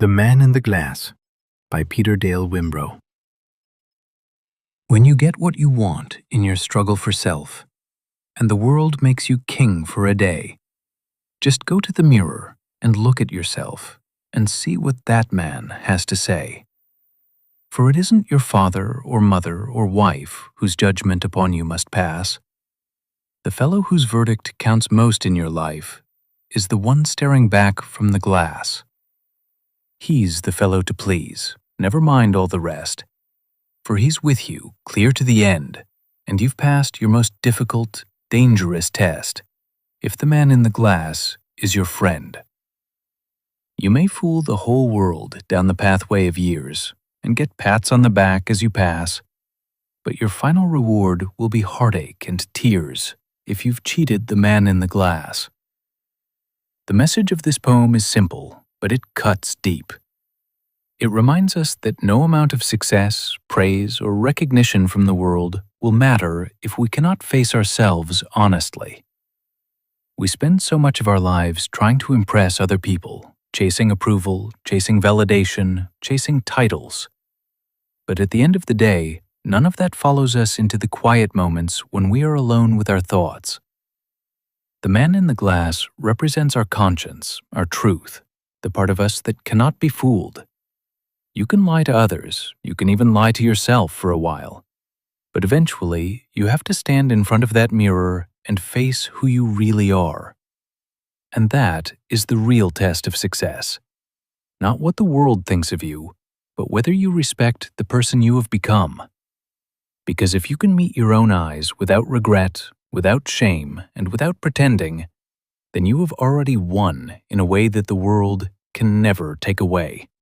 The Man in the Glass by Peter Dale Wimbrow. When you get what you want in your struggle for self, and the world makes you king for a day, just go to the mirror and look at yourself and see what that man has to say. For it isn't your father or mother or wife whose judgment upon you must pass. The fellow whose verdict counts most in your life is the one staring back from the glass. He's the fellow to please, never mind all the rest. For he's with you, clear to the end, and you've passed your most difficult, dangerous test, if the man in the glass is your friend. You may fool the whole world down the pathway of years, and get pats on the back as you pass, but your final reward will be heartache and tears if you've cheated the man in the glass. The message of this poem is simple, but it cuts deep. It reminds us that no amount of success, praise, or recognition from the world will matter if we cannot face ourselves honestly. We spend so much of our lives trying to impress other people, chasing approval, chasing validation, chasing titles. But at the end of the day, none of that follows us into the quiet moments when we are alone with our thoughts. The man in the glass represents our conscience, our truth, the part of us that cannot be fooled. You can lie to others, you can even lie to yourself for a while, but eventually you have to stand in front of that mirror and face who you really are. And that is the real test of success. Not what the world thinks of you, but whether you respect the person you have become. Because if you can meet your own eyes without regret, without shame, and without pretending, then you have already won in a way that the world can never take away.